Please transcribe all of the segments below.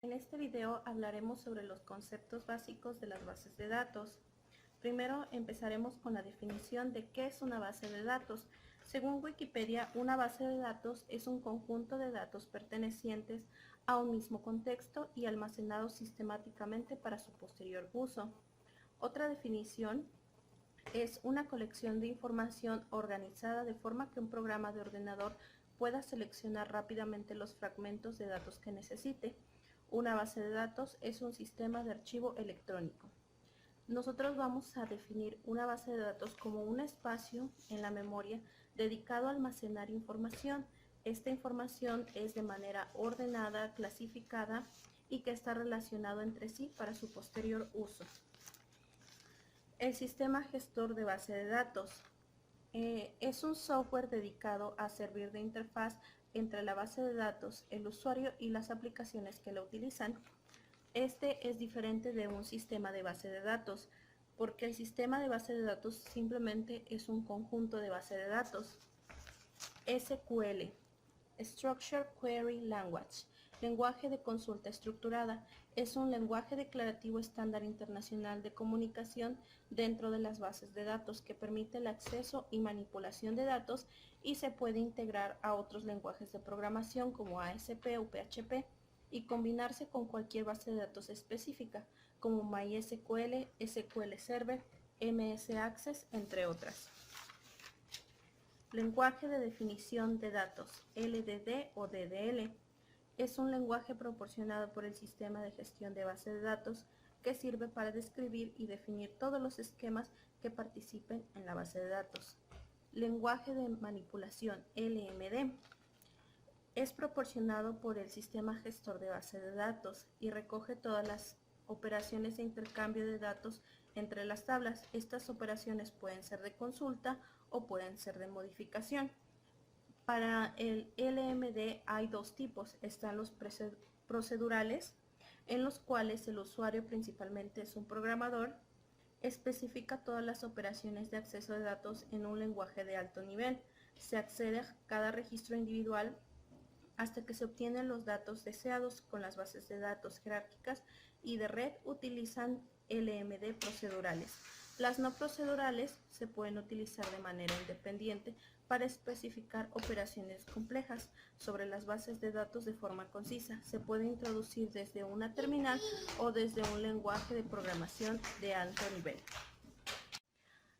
En este video hablaremos sobre los conceptos básicos de las bases de datos. Primero empezaremos con la definición de qué es una base de datos. Según Wikipedia, una base de datos es un conjunto de datos pertenecientes a un mismo contexto y almacenados sistemáticamente para su posterior uso. Otra definición es una colección de información organizada de forma que un programa de ordenador pueda seleccionar rápidamente los fragmentos de datos que necesite. Una base de datos es un sistema de archivo electrónico. Nosotros vamos a definir una base de datos como un espacio en la memoria dedicado a almacenar información. Esta información es de manera ordenada, clasificada y que está relacionado entre sí para su posterior uso. El sistema gestor de base de datos es un software dedicado a servir de interfaz entre la base de datos, el usuario y las aplicaciones que la utilizan. Este es diferente de un sistema de base de datos, porque el sistema de base de datos simplemente es un conjunto de base de datos. SQL, Structured Query Language, lenguaje de consulta estructurada, es un lenguaje declarativo estándar internacional de comunicación dentro de las bases de datos que permite el acceso y manipulación de datos y se puede integrar a otros lenguajes de programación como ASP o PHP y combinarse con cualquier base de datos específica como MySQL, SQL Server, MS Access, entre otras. Lenguaje de definición de datos, LDD o DDL, es un lenguaje proporcionado por el sistema de gestión de base de datos que sirve para describir y definir todos los esquemas que participen en la base de datos. Lenguaje de manipulación, LMD, es proporcionado por el sistema gestor de base de datos y recoge todas las operaciones de intercambio de datos entre las tablas. Estas operaciones pueden ser de consulta o pueden ser de modificación. Para el LMD hay dos tipos. Están los procedurales, en los cuales el usuario, principalmente es un programador, especifica todas las operaciones de acceso de datos en un lenguaje de alto nivel. Se accede a cada registro individual hasta que se obtienen los datos deseados. Con las bases de datos jerárquicas y de red utilizan LMD procedurales. Las no procedurales se pueden utilizar de manera independiente para especificar operaciones complejas sobre las bases de datos de forma concisa. Se puede introducir desde una terminal o desde un lenguaje de programación de alto nivel.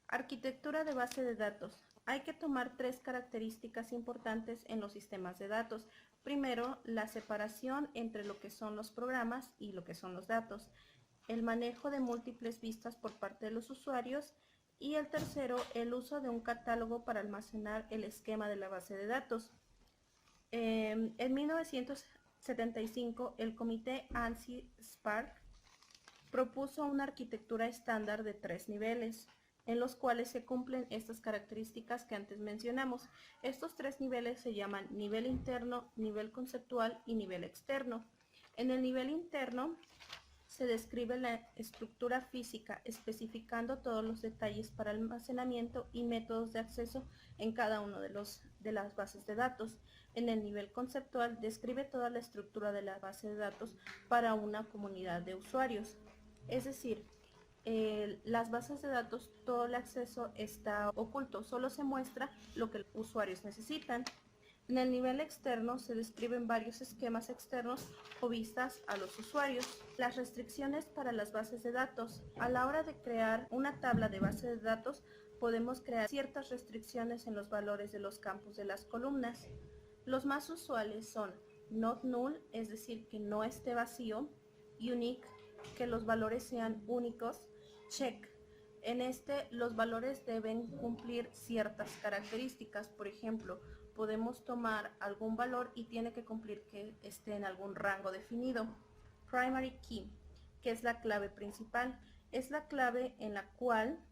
Arquitectura de base de datos. Hay que tomar tres características importantes en los sistemas de datos. Primero, la separación entre lo que son los programas y lo que son los datos. El manejo de múltiples vistas por parte de los usuarios. Y el tercero, el uso de un catálogo para almacenar el esquema de la base de datos. En 1975, el comité ANSI-SPARC propuso una arquitectura estándar de 3 niveles, en los cuales se cumplen estas características que antes mencionamos. Estos 3 niveles se llaman nivel interno, nivel conceptual y nivel externo. En el nivel interno se describe la estructura física, especificando todos los detalles para almacenamiento y métodos de acceso en cada uno de las bases de datos. En el nivel conceptual describe toda la estructura de la base de datos para una comunidad de usuarios. Es decir, las bases de datos, todo el acceso está oculto, solo se muestra lo que los usuarios necesitan. En el nivel externo se describen varios esquemas externos o vistas a los usuarios. Las restricciones para las bases de datos. A la hora de crear una tabla de base de datos, podemos crear ciertas restricciones en los valores de los campos de las columnas. Los más usuales son not null, es decir, que no esté vacío, unique, que los valores sean únicos, check. En este, los valores deben cumplir ciertas características. Por ejemplo, podemos tomar algún valor y tiene que cumplir que esté en algún rango definido. Primary key, que es la clave principal, es la clave en la cual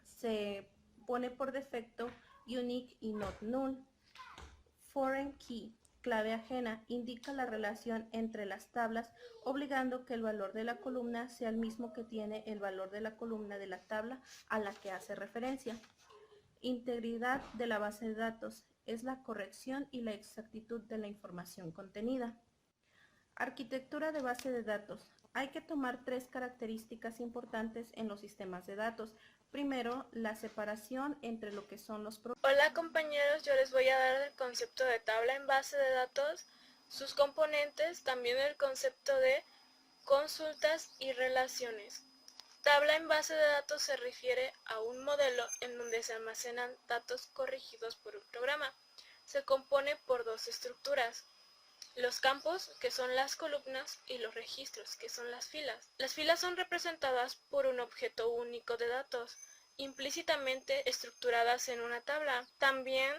se pone por defecto unique y not null. Foreign key, clave ajena, indica la relación entre las tablas, obligando que el valor de la columna sea el mismo que tiene el valor de la columna de la tabla a la que hace referencia. Integridad de la base de datos, es la corrección y la exactitud de la información contenida. Arquitectura de base de datos. Hay que tomar tres características importantes en los sistemas de datos. Primero, la separación entre lo que son los programas. Hola compañeros, yo les voy a dar el concepto de tabla en base de datos, sus componentes, también el concepto de consultas y relaciones. Tabla en base de datos se refiere a un modelo en donde se almacenan datos corregidos por un programa. Se compone por dos estructuras: los campos, que son las columnas, y los registros, que son las filas. Las filas son representadas por un objeto único de datos, implícitamente estructuradas en una tabla. También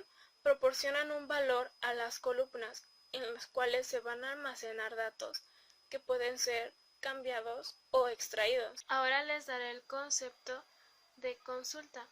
proporcionan un valor a las columnas, en las cuales se van a almacenar datos que pueden ser cambiados o extraídos. Ahora les daré el concepto de consulta.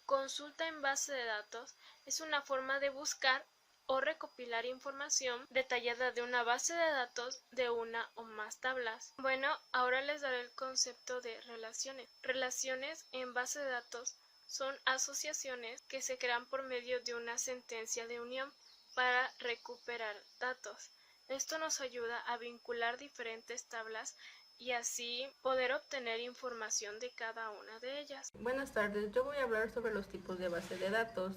Consulta en base de datos es una forma de buscar o recopilar información detallada de una base de datos de una o más tablas. Bueno, ahora les daré el concepto de relaciones. Relaciones en base de datos son asociaciones que se crean por medio de una sentencia de unión para recuperar datos. Esto nos ayuda a vincular diferentes tablas y así poder obtener información de cada una de ellas. Buenas tardes, yo voy a hablar sobre los tipos de base de datos.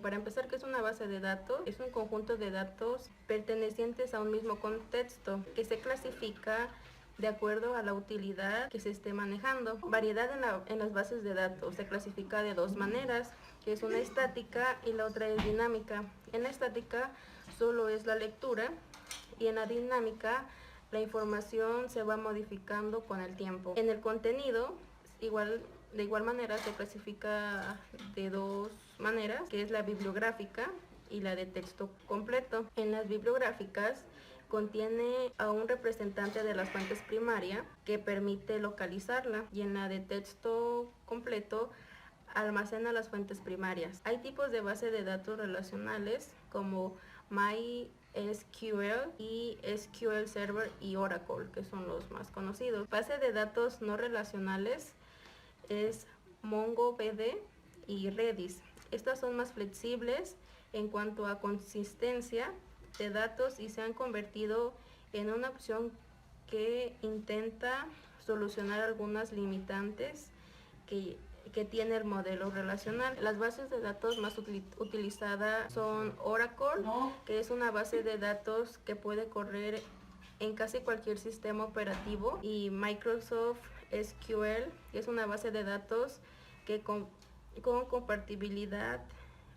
Para empezar, ¿qué es una base de datos? Es un conjunto de datos pertenecientes a un mismo contexto que se clasifica de acuerdo a la utilidad que se esté manejando. Variedad en las bases de datos se clasifica de dos maneras, que es una estática y la otra es dinámica. En la estática solo es la lectura y en la dinámica la información se va modificando con el tiempo. En el contenido, de igual manera se clasifica de dos maneras, que es la bibliográfica y la de texto completo. En las bibliográficas contiene a un representante de las fuentes primarias que permite localizarla, y en la de texto completo almacena las fuentes primarias. Hay tipos de base de datos relacionales como MySQL y SQL Server y Oracle, que son los más conocidos. Base de datos no relacionales es MongoDB y Redis. Estas son más flexibles en cuanto a consistencia de datos y se han convertido en una opción que intenta solucionar algunas limitantes que tiene el modelo relacional. Las bases de datos más utilizadas son Oracle, que es una base de datos que puede correr en casi cualquier sistema operativo, y Microsoft SQL, que es una base de datos que con compatibilidad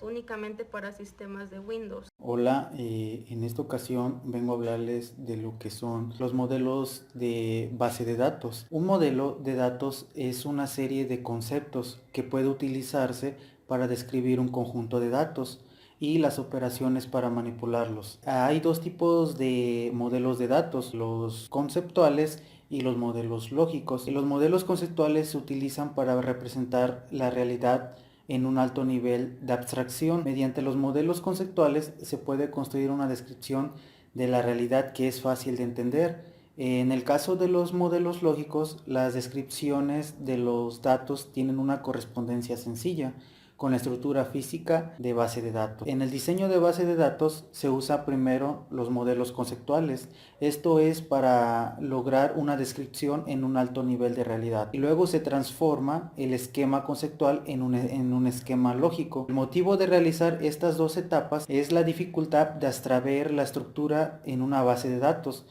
únicamente para sistemas de Windows. Hola, en esta ocasión vengo a hablarles de lo que son los modelos de base de datos. Un modelo de datos es una serie de conceptos que puede utilizarse para describir un conjunto de datos y las operaciones para manipularlos. Hay dos tipos de modelos de datos: los conceptuales y los modelos lógicos. Los modelos conceptuales se utilizan para representar la realidad en un alto nivel de abstracción. Mediante los modelos conceptuales se puede construir una descripción de la realidad que es fácil de entender. En el caso de los modelos lógicos, las descripciones de los datos tienen una correspondencia sencilla con la estructura física de base de datos. En el diseño de base de datos se usa primero los modelos conceptuales. Esto es para lograr una descripción en un alto nivel de realidad. Y luego se transforma el esquema conceptual en un esquema lógico. El motivo de realizar estas dos etapas es la dificultad de abstraer la estructura en una base de datos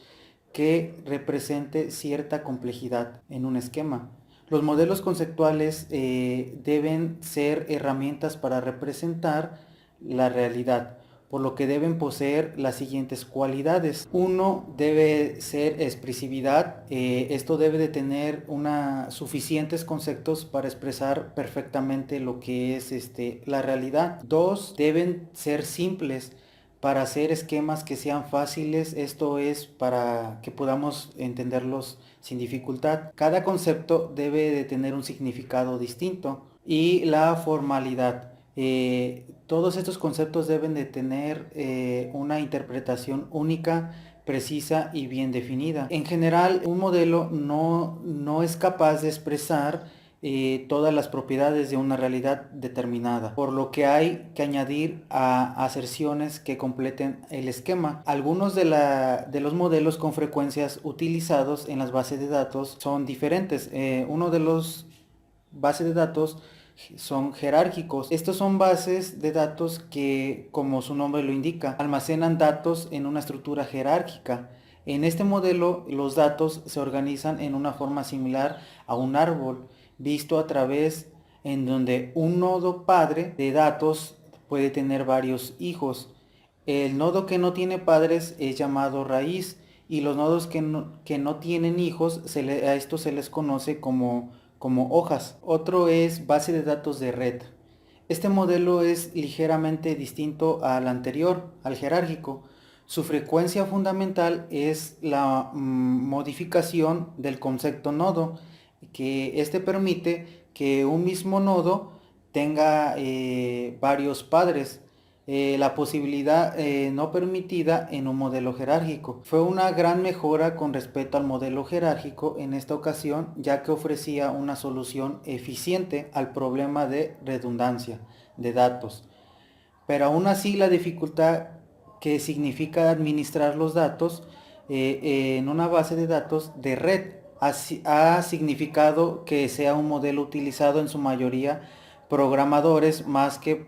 que represente cierta complejidad en un esquema. Los modelos conceptuales deben ser herramientas para representar la realidad, por lo que deben poseer las siguientes cualidades. Uno, debe ser expresividad. Esto debe de tener suficientes conceptos para expresar perfectamente lo que es la realidad. Dos, deben ser simples para hacer esquemas que sean fáciles, esto es para que podamos entenderlos sin dificultad. Cada concepto debe de tener un significado distinto. Y la formalidad. Todos estos conceptos deben de tener una interpretación única, precisa y bien definida. En general, un modelo no es capaz de expresar todas las propiedades de una realidad determinada, por lo que hay que añadir a aserciones que completen el esquema. Algunos de los modelos con frecuencias utilizados en las bases de datos son diferentes. Uno de los bases de datos son jerárquicos. Estos son bases de datos que, como su nombre lo indica, almacenan datos en una estructura jerárquica. En este modelo, los datos se organizan en una forma similar a un árbol, visto a través en donde un nodo padre de datos puede tener varios hijos. El nodo que no tiene padres es llamado raíz, y los nodos que no tienen hijos, a estos se les conoce como hojas. Otro es base de datos de red. Este modelo es ligeramente distinto al anterior, al jerárquico. Su frecuencia fundamental es la modificación del concepto nodo, que este permite que un mismo nodo tenga varios padres, la posibilidad no permitida en un modelo jerárquico. Fue una gran mejora con respecto al modelo jerárquico en esta ocasión, ya que ofrecía una solución eficiente al problema de redundancia de datos. Pero aún así, la dificultad que significa administrar los datos en una base de datos de red ha significado que sea un modelo utilizado en su mayoría programadores más que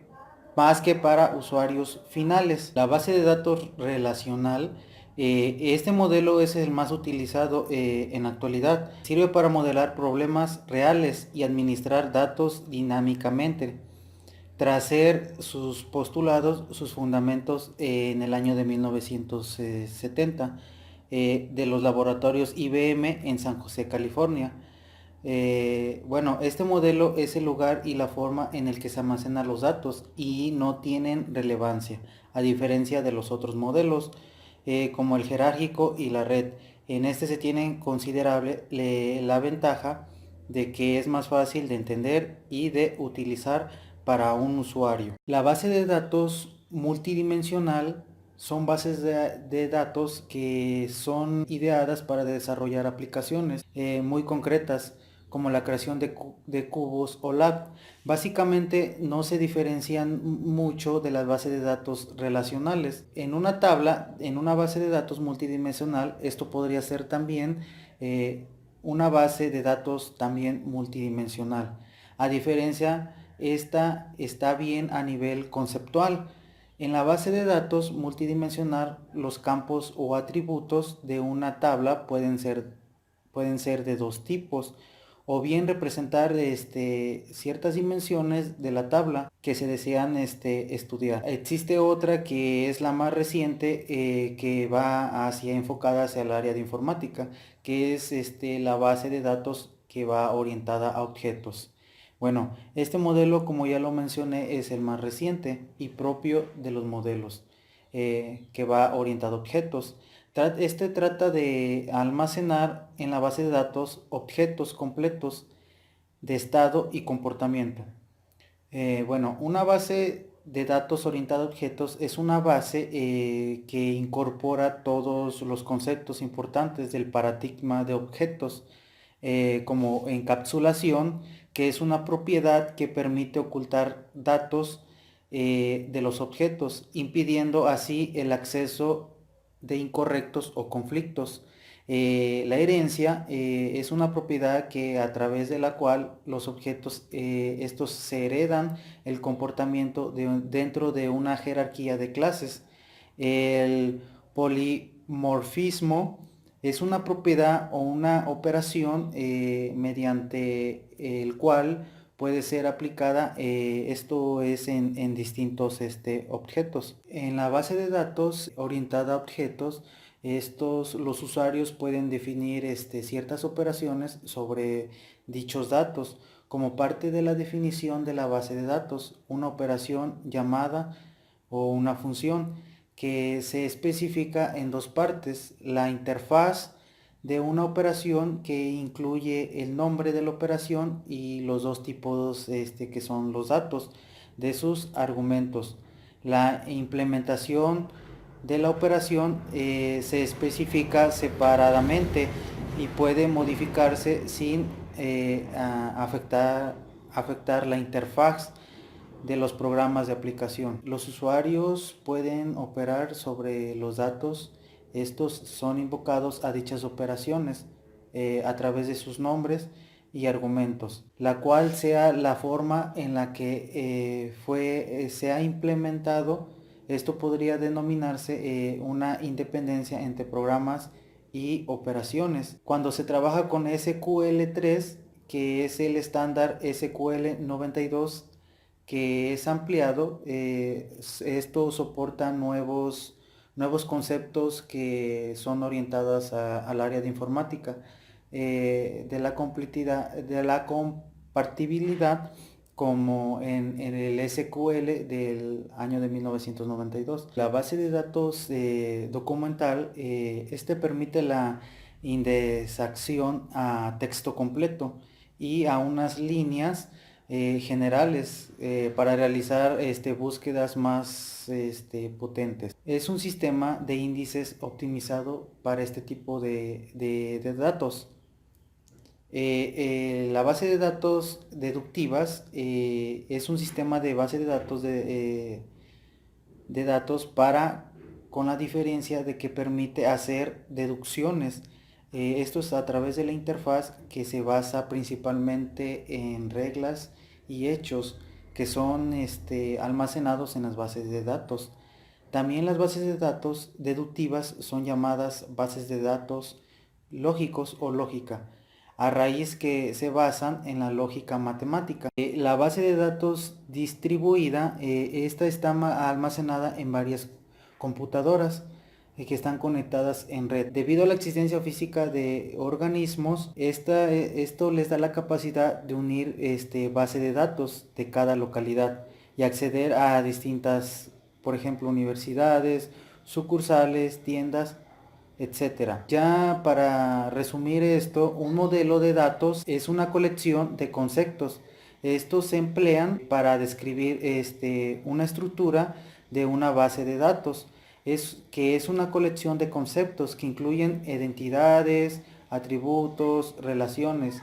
para usuarios finales. La base de datos relacional, este modelo es el más utilizado en la actualidad. Sirve para modelar problemas reales y administrar datos dinámicamente. Tras ser sus postulados, sus fundamentos en el año de 1970 de los laboratorios IBM en San José, California. Bueno, este modelo es el lugar y la forma en el que se almacenan los datos y no tienen relevancia, a diferencia de los otros modelos como el jerárquico y la red. En este se tiene considerable la ventaja de que es más fácil de entender y de utilizar para un usuario. La base de datos multidimensional son bases de datos que son ideadas para desarrollar aplicaciones muy concretas, como la creación de cubos o OLAP. Básicamente no se diferencian mucho de las bases de datos relacionales. En una tabla, en una base de datos multidimensional, esto podría ser también una base de datos también multidimensional. A diferencia, esta está bien a nivel conceptual. En la base de datos multidimensional, los campos o atributos de una tabla pueden ser de dos tipos, o bien representar ciertas dimensiones de la tabla que se desean estudiar. Existe otra que es la más reciente, que va enfocada hacia el área de informática, que es la base de datos que va orientada a objetos. Bueno, este modelo, como ya lo mencioné, es el más reciente y propio de los modelos que va orientado a objetos. Este trata de almacenar en la base de datos objetos completos de estado y comportamiento. Bueno, una base de datos orientada a objetos es una base que incorpora todos los conceptos importantes del paradigma de objetos, como encapsulación, que es una propiedad que permite ocultar datos de los objetos, impidiendo así el acceso de incorrectos o conflictos. La herencia es una propiedad que a través de la cual los objetos estos se heredan el comportamiento dentro de una jerarquía de clases. El polimorfismo es una propiedad o una operación mediante el cual puede ser aplicada, esto es en distintos objetos. En la base de datos orientada a objetos, los usuarios pueden definir ciertas operaciones sobre dichos datos como parte de la definición de la base de datos, una operación llamada o una función que se especifica en dos partes: la interfaz de una operación, que incluye el nombre de la operación y los dos tipos que son los datos de sus argumentos. La implementación de la operación se especifica separadamente y puede modificarse sin afectar la interfaz de los programas de aplicación. Los usuarios pueden operar sobre los datos. Estos son invocados a dichas operaciones a través de sus nombres y argumentos, la cual sea la forma en la que se ha implementado. Esto podría denominarse una independencia entre programas y operaciones. Cuando se trabaja con SQL3, que es el estándar SQL92, que es ampliado, esto soporta nuevos conceptos que son orientados al área de informática, de la compartibilidad, como en el SQL del año de 1992. La base de datos documental, este permite la indexación a texto completo y a unas líneas generales para realizar búsquedas más potentes. Es un sistema de índices optimizado para este tipo de datos. La base de datos deductivas es un sistema de base de datos de datos con la diferencia de que permite hacer deducciones. Esto es a través de la interfaz, que se basa principalmente en reglas y hechos que son almacenados en las bases de datos. También las bases de datos deductivas son llamadas bases de datos lógicos o lógica, a raíz que se basan en la lógica matemática. La base de datos distribuida, esta está almacenada en varias computadoras que están conectadas en red. Debido a la existencia física de organismos, esto les da la capacidad de unir base de datos de cada localidad y acceder a distintas, por ejemplo, universidades, sucursales, tiendas, etcétera. Ya para resumir esto, un modelo de datos es una colección de conceptos. Estos se emplean para describir una estructura de una base de datos, que es una colección de conceptos que incluyen identidades, atributos, relaciones.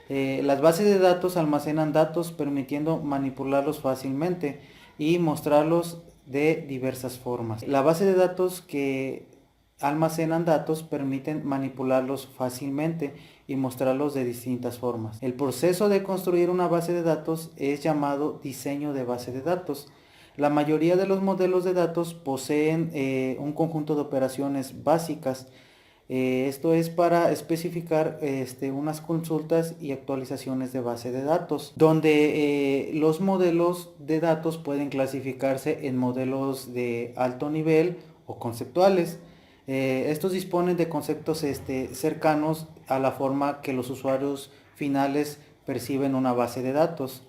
Las bases de datos almacenan datos permitiendo manipularlos fácilmente y mostrarlos de diversas formas. La base de datos que almacenan datos permiten manipularlos fácilmente y mostrarlos de distintas formas. El proceso de construir una base de datos es llamado diseño de base de datos. La mayoría de los modelos de datos poseen un conjunto de operaciones básicas. Esto es para especificar unas consultas y actualizaciones de base de datos, donde los modelos de datos pueden clasificarse en modelos de alto nivel o conceptuales. Estos disponen de conceptos cercanos a la forma que los usuarios finales perciben una base de datos.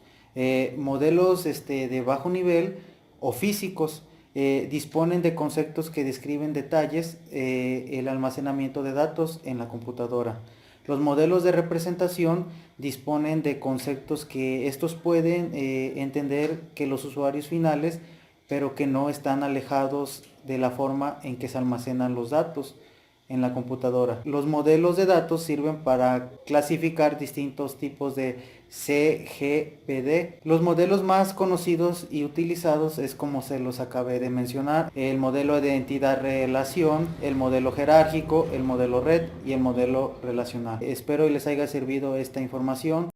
Modelos de bajo nivel o físicos disponen de conceptos que describen detalles el almacenamiento de datos en la computadora. Los modelos de representación disponen de conceptos que estos pueden entender que los usuarios finales, pero que no están alejados de la forma en que se almacenan los datos en la computadora. Los modelos de datos sirven para clasificar distintos tipos de CGPD. Los modelos más conocidos y utilizados es, como se los acabé de mencionar, el modelo de identidad-relación, el modelo jerárquico, el modelo red y el modelo relacional. Espero y les haya servido esta información.